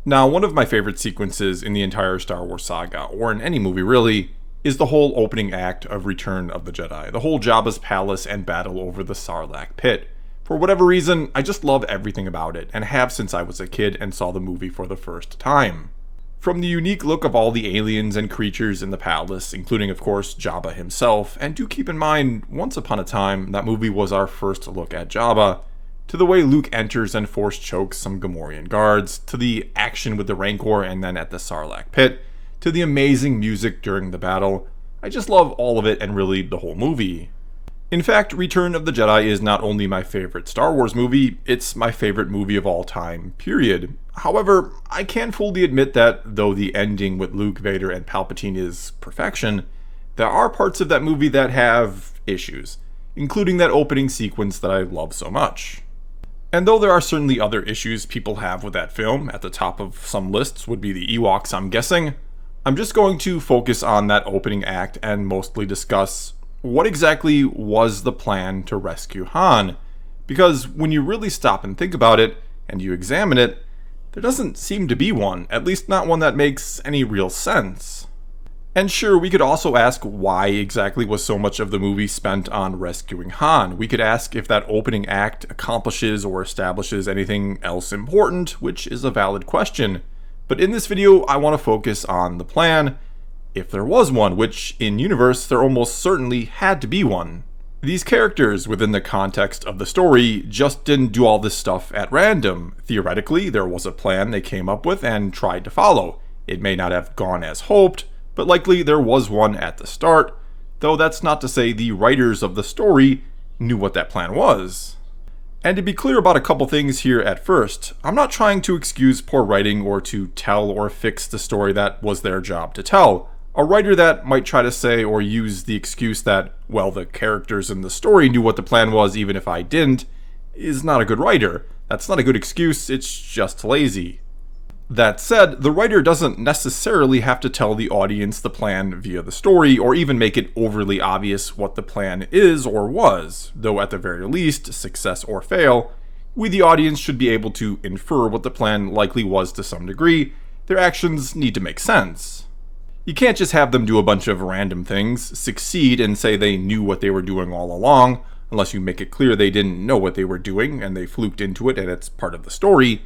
Now, one of my favorite sequences in the entire Star Wars saga, or in any movie really, is the whole opening act of Return of the Jedi, the whole Jabba's palace and battle over the Sarlacc pit. For whatever reason, I just love everything about it, and have since I was a kid and saw the movie for the first time. From the unique look of all the aliens and creatures in the palace, including of course Jabba himself, and do keep in mind, once upon a time, that movie was our first look at Jabba, to the way Luke enters and force chokes some Gamorrean guards, to the action with the Rancor and then at the Sarlacc pit, to the amazing music during the battle. I just love all of it and really the whole movie. In fact, Return of the Jedi is not only my favorite Star Wars movie, it's my favorite movie of all time, period. However, I can fully admit that, though the ending with Luke, Vader, and Palpatine is perfection, there are parts of that movie that have issues, including that opening sequence that I love so much. And though there are certainly other issues people have with that film, at the top of some lists would be the Ewoks, I'm guessing, I'm just going to focus on that opening act and mostly discuss what exactly was the plan to rescue Han. Because when you really stop and think about it, and you examine it, there doesn't seem to be one, at least not one that makes any real sense. And sure, we could also ask why exactly was so much of the movie spent on rescuing Han. We could ask if that opening act accomplishes or establishes anything else important, which is a valid question. But in this video, I want to focus on the plan, if there was one, which in universe there almost certainly had to be one. These characters within the context of the story just didn't do all this stuff at random. Theoretically, there was a plan they came up with and tried to follow. It may not have gone as hoped, but likely there was one at the start, though that's not to say the writers of the story knew what that plan was. And to be clear about a couple things here at first, I'm not trying to excuse poor writing or to tell or fix the story that was their job to tell. A writer that might try to say or use the excuse that, well, the characters in the story knew what the plan was even if I didn't, is not a good writer. That's not a good excuse, it's just lazy. That said, the writer doesn't necessarily have to tell the audience the plan via the story, or even make it overly obvious what the plan is or was, though at the very least, success or fail, we the audience should be able to infer what the plan likely was to some degree. Their actions need to make sense. You can't just have them do a bunch of random things, succeed and say they knew what they were doing all along, unless you make it clear they didn't know what they were doing and they fluked into it and it's part of the story.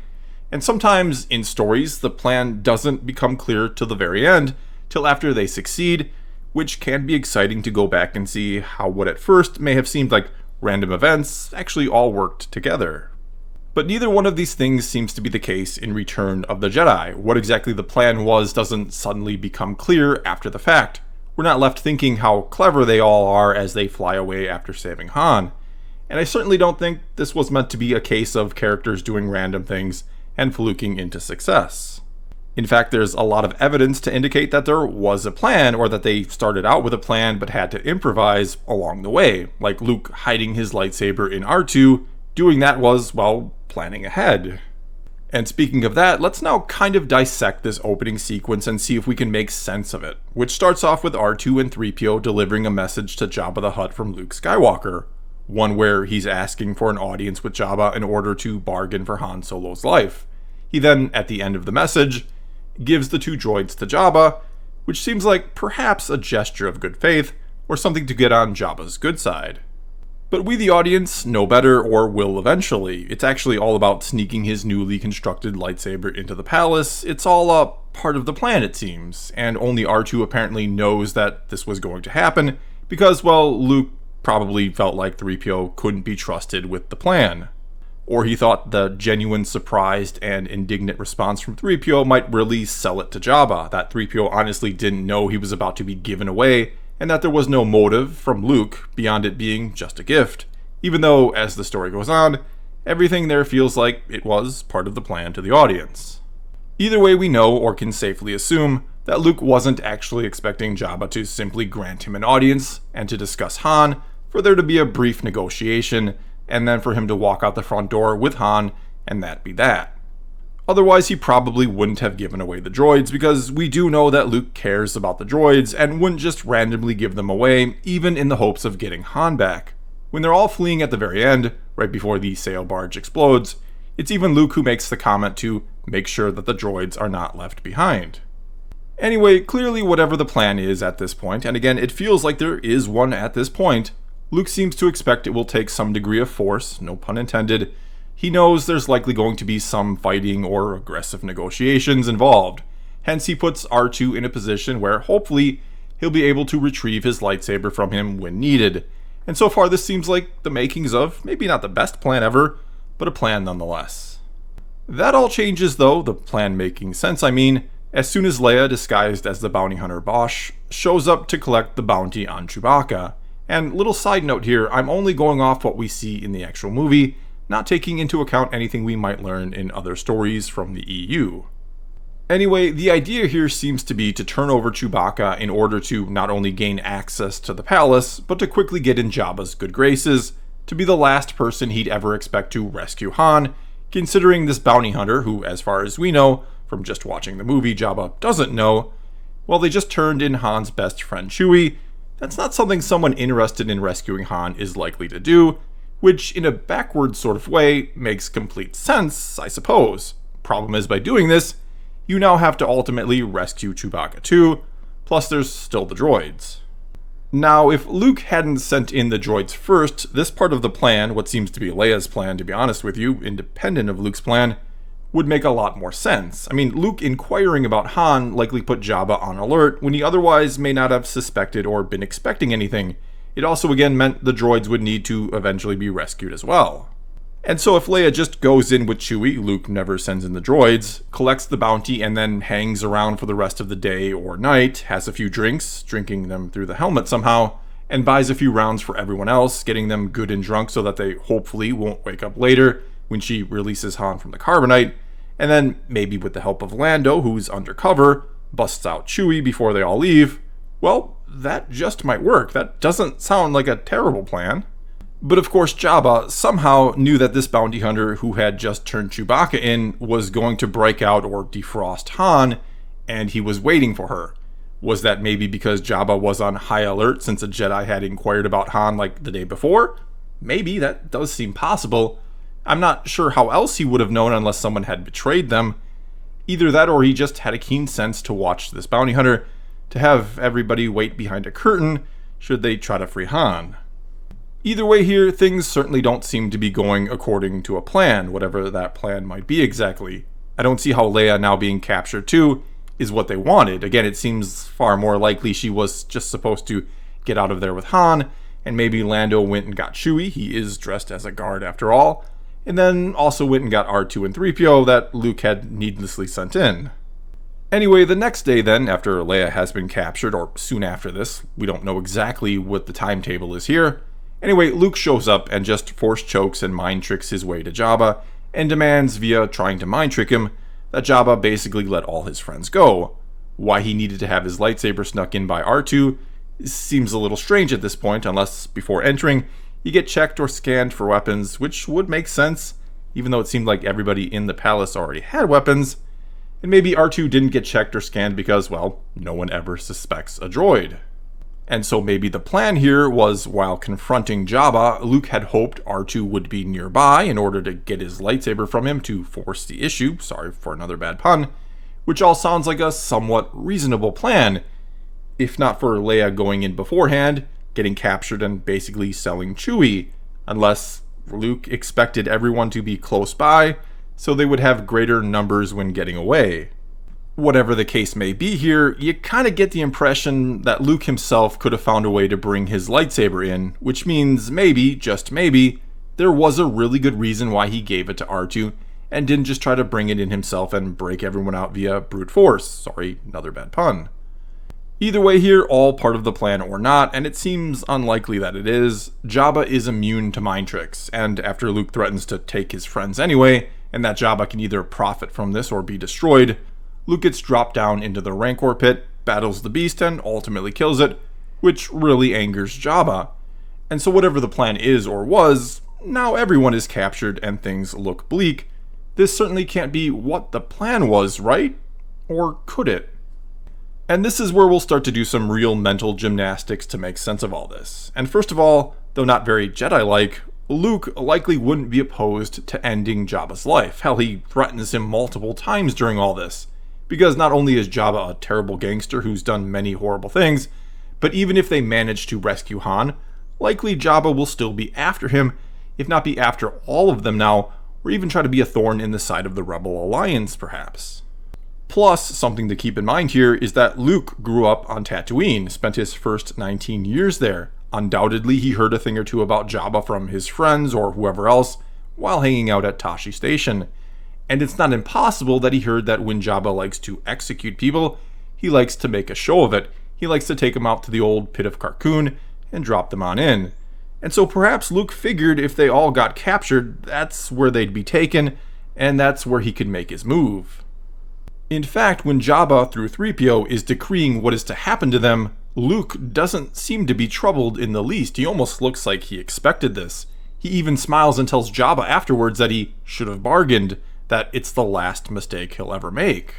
And sometimes in stories, the plan doesn't become clear till the very end, till after they succeed, which can be exciting to go back and see how what at first may have seemed like random events actually all worked together. But neither one of these things seems to be the case in Return of the Jedi. What exactly the plan was doesn't suddenly become clear after the fact. We're not left thinking how clever they all are as they fly away after saving Han. And I certainly don't think this was meant to be a case of characters doing random things and fluking into success. In fact, there's a lot of evidence to indicate that there was a plan, or that they started out with a plan but had to improvise along the way, like Luke hiding his lightsaber in R2. Doing that was, well, planning ahead. And speaking of that, let's now kind of dissect this opening sequence and see if we can make sense of it, which starts off with R2 and 3PO delivering a message to Jabba the Hutt from Luke Skywalker. One where he's asking for an audience with Jabba in order to bargain for Han Solo's life. He then, at the end of the message, gives the two droids to Jabba, which seems like perhaps a gesture of good faith, or something to get on Jabba's good side. But we the audience know better, or will eventually. It's actually all about sneaking his newly constructed lightsaber into the palace. It's all a part of the plan, it seems, and only R2 apparently knows that this was going to happen, because, well, Luke probably felt like 3PO couldn't be trusted with the plan. Or he thought the genuine surprised and indignant response from 3PO might really sell it to Jabba, that 3PO honestly didn't know he was about to be given away, and that there was no motive from Luke beyond it being just a gift, even though, as the story goes on, everything there feels like it was part of the plan to the audience. Either way, we know, or can safely assume, that Luke wasn't actually expecting Jabba to simply grant him an audience and to discuss Han, for there to be a brief negotiation, and then for him to walk out the front door with Han, and that be that. Otherwise, he probably wouldn't have given away the droids, because we do know that Luke cares about the droids and wouldn't just randomly give them away, even in the hopes of getting Han back. When they're all fleeing at the very end, right before the sail barge explodes, it's even Luke who makes the comment to make sure that the droids are not left behind. Anyway, clearly whatever the plan is at this point, and again it feels like there is one at this point, Luke seems to expect it will take some degree of force, no pun intended. He knows there's likely going to be some fighting or aggressive negotiations involved. Hence he puts R2 in a position where hopefully he'll be able to retrieve his lightsaber from him when needed. And so far this seems like the makings of maybe not the best plan ever, but a plan nonetheless. That all changes though, the plan making sense I mean, as soon as Leia, disguised as the bounty hunter Bosch, shows up to collect the bounty on Chewbacca. And little side note here, I'm only going off what we see in the actual movie, not taking into account anything we might learn in other stories from the EU. Anyway, the idea here seems to be to turn over Chewbacca in order to not only gain access to the palace, but to quickly get in Jabba's good graces, to be the last person he'd ever expect to rescue Han, considering this bounty hunter, who as far as we know, from just watching the movie Jabba doesn't know, well they just turned in Han's best friend Chewie. That's not something someone interested in rescuing Han is likely to do, which in a backward sort of way makes complete sense, I suppose. Problem is, by doing this, you now have to ultimately rescue Chewbacca too, plus there's still the droids. Now, if Luke hadn't sent in the droids first, this part of the plan, what seems to be Leia's plan to be honest with you, independent of Luke's plan, would make a lot more sense. I mean, Luke inquiring about Han likely put Jabba on alert when he otherwise may not have suspected or been expecting anything. It also again meant the droids would need to eventually be rescued as well. And so if Leia just goes in with Chewie, Luke never sends in the droids, collects the bounty and then hangs around for the rest of the day or night, has a few drinks, drinking them through the helmet somehow, and buys a few rounds for everyone else, getting them good and drunk so that they hopefully won't wake up later when she releases Han from the carbonite, and then maybe with the help of Lando, who's undercover, busts out Chewie before they all leave, well, that just might work. That doesn't sound like a terrible plan. But of course Jabba somehow knew that this bounty hunter who had just turned Chewbacca in was going to break out or defrost Han, and he was waiting for her. Was that maybe because Jabba was on high alert since a Jedi had inquired about Han like the day before? Maybe, that does seem possible. I'm not sure how else he would have known unless someone had betrayed them. Either that or he just had a keen sense to watch this bounty hunter, to have everybody wait behind a curtain should they try to free Han. Either way here, things certainly don't seem to be going according to a plan, whatever that plan might be exactly. I don't see how Leia now being captured too is what they wanted. Again, it seems far more likely she was just supposed to get out of there with Han, and maybe Lando went and got Chewie, he is dressed as a guard after all, and then also went and got R2 and 3PO that Luke had needlessly sent in. Anyway, the next day then, after Leia has been captured, or soon after this, we don't know exactly what the timetable is here. Anyway, Luke shows up and just force chokes and mind tricks his way to Jabba, and demands via trying to mind trick him that Jabba basically let all his friends go. Why he needed to have his lightsaber snuck in by R2 seems a little strange at this point, unless before entering, you get checked or scanned for weapons, which would make sense, even though it seemed like everybody in the palace already had weapons. And maybe R2 didn't get checked or scanned because, well, no one ever suspects a droid. And so maybe the plan here was, while confronting Jabba, Luke had hoped R2 would be nearby in order to get his lightsaber from him to force the issue, sorry for another bad pun, which all sounds like a somewhat reasonable plan, if not for Leia going in beforehand, getting captured and basically selling Chewie, unless Luke expected everyone to be close by, so they would have greater numbers when getting away. Whatever the case may be here, you kind of get the impression that Luke himself could have found a way to bring his lightsaber in, which means maybe, just maybe, there was a really good reason why he gave it to R2 and didn't just try to bring it in himself and break everyone out via brute force. Sorry, another bad pun. Either way here, all part of the plan or not, and it seems unlikely that it is, Jabba is immune to mind tricks, and after Luke threatens to take his friends anyway, and that Jabba can either profit from this or be destroyed, Luke gets dropped down into the Rancor pit, battles the beast, and ultimately kills it, which really angers Jabba. And so whatever the plan is or was, now everyone is captured and things look bleak. This certainly can't be what the plan was, right? Or could it? And this is where we'll start to do some real mental gymnastics to make sense of all this. And first of all, though not very Jedi-like, Luke likely wouldn't be opposed to ending Jabba's life. Hell, he threatens him multiple times during all this. Because not only is Jabba a terrible gangster who's done many horrible things, but even if they manage to rescue Han, likely Jabba will still be after him, if not be after all of them now, or even try to be a thorn in the side of the Rebel Alliance, perhaps. Plus, something to keep in mind here is that Luke grew up on Tatooine, spent his first 19 years there. Undoubtedly, he heard a thing or two about Jabba from his friends or whoever else while hanging out at Tashi Station. And it's not impossible that he heard that when Jabba likes to execute people, he likes to make a show of it. He likes to take them out to the old pit of Carkoon and drop them on in. And so perhaps Luke figured if they all got captured, that's where they'd be taken, and that's where he could make his move. In fact, when Jabba, through 3PO, is decreeing what is to happen to them, Luke doesn't seem to be troubled in the least. He almost looks like he expected this. He even smiles and tells Jabba afterwards that he should have bargained, that it's the last mistake he'll ever make.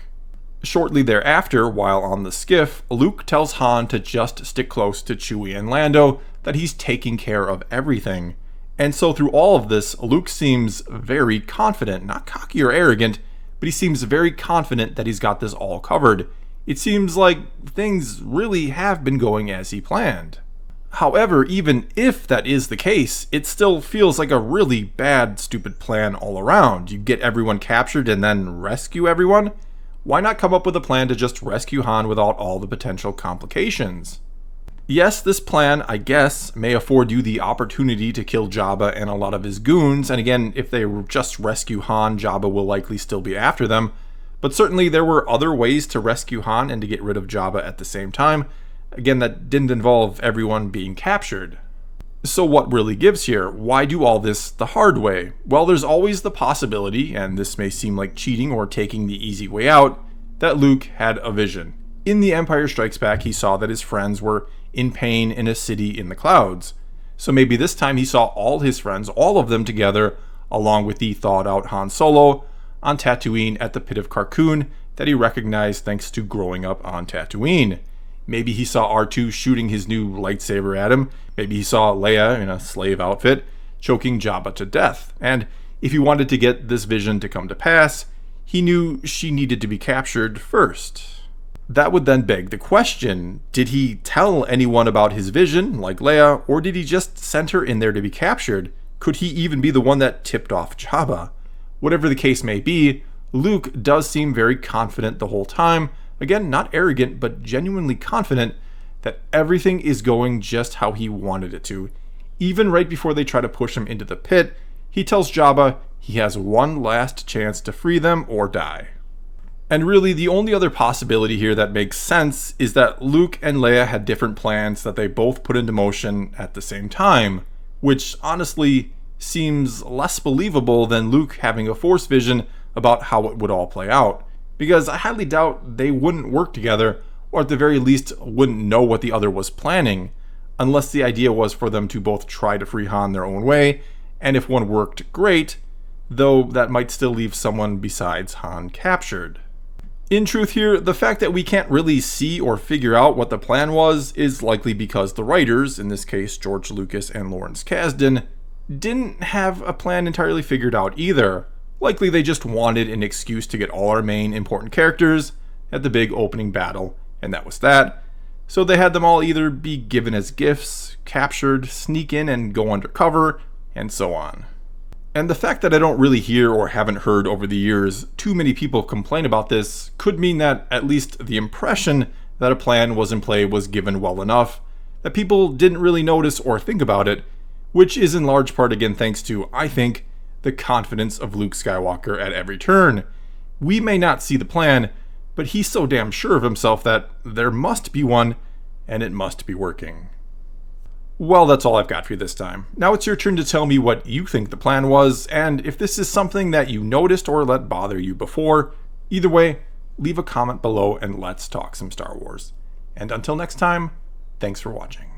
Shortly thereafter, while on the skiff, Luke tells Han to just stick close to Chewie and Lando, that he's taking care of everything. And so through all of this, Luke seems very confident, not cocky or arrogant, but he seems very confident that he's got this all covered. It seems like things really have been going as he planned. However, even if that is the case, it still feels like a really bad, stupid plan all around. You get everyone captured and then rescue everyone? Why not come up with a plan to just rescue Han without all the potential complications? Yes, this plan, I guess, may afford you the opportunity to kill Jabba and a lot of his goons, and again, if they just rescue Han, Jabba will likely still be after them, but certainly there were other ways to rescue Han and to get rid of Jabba at the same time. Again, that didn't involve everyone being captured. So what really gives here? Why do all this the hard way? Well, there's always the possibility, and this may seem like cheating or taking the easy way out, that Luke had a vision. In The Empire Strikes Back, he saw that his friends were in pain in a city in the clouds. So maybe this time he saw all his friends, all of them together, along with the thawed-out Han Solo, on Tatooine at the pit of Carkoon that he recognized thanks to growing up on Tatooine. Maybe he saw R2 shooting his new lightsaber at him. Maybe he saw Leia in a slave outfit choking Jabba to death. And if he wanted to get this vision to come to pass, he knew she needed to be captured first. That would then beg the question, did he tell anyone about his vision, like Leia, or did he just send her in there to be captured? Could he even be the one that tipped off Jabba? Whatever the case may be, Luke does seem very confident the whole time, again, not arrogant, but genuinely confident that everything is going just how he wanted it to. Even right before they try to push him into the pit, he tells Jabba he has one last chance to free them or die. And really, the only other possibility here that makes sense is that Luke and Leia had different plans that they both put into motion at the same time, which honestly seems less believable than Luke having a Force vision about how it would all play out, because I highly doubt they wouldn't work together, or at the very least wouldn't know what the other was planning, unless the idea was for them to both try to free Han their own way, and if one worked, great, though that might still leave someone besides Han captured. In truth here, the fact that we can't really see or figure out what the plan was is likely because the writers, in this case George Lucas and Lawrence Kasdan, didn't have a plan entirely figured out either. Likely they just wanted an excuse to get all our main important characters at the big opening battle, and that was that. So they had them all either be given as gifts, captured, sneak in and go undercover, and so on. And the fact that I don't really hear or haven't heard over the years too many people complain about this could mean that at least the impression that a plan was in play was given well enough that people didn't really notice or think about it, which is in large part again thanks to, I think, the confidence of Luke Skywalker at every turn. We may not see the plan, but he's so damn sure of himself that there must be one, and it must be working. Well, that's all I've got for you this time. Now it's your turn to tell me what you think the plan was, and if this is something that you noticed or let bother you before. Either way, leave a comment below and let's talk some Star Wars. And until next time, thanks for watching.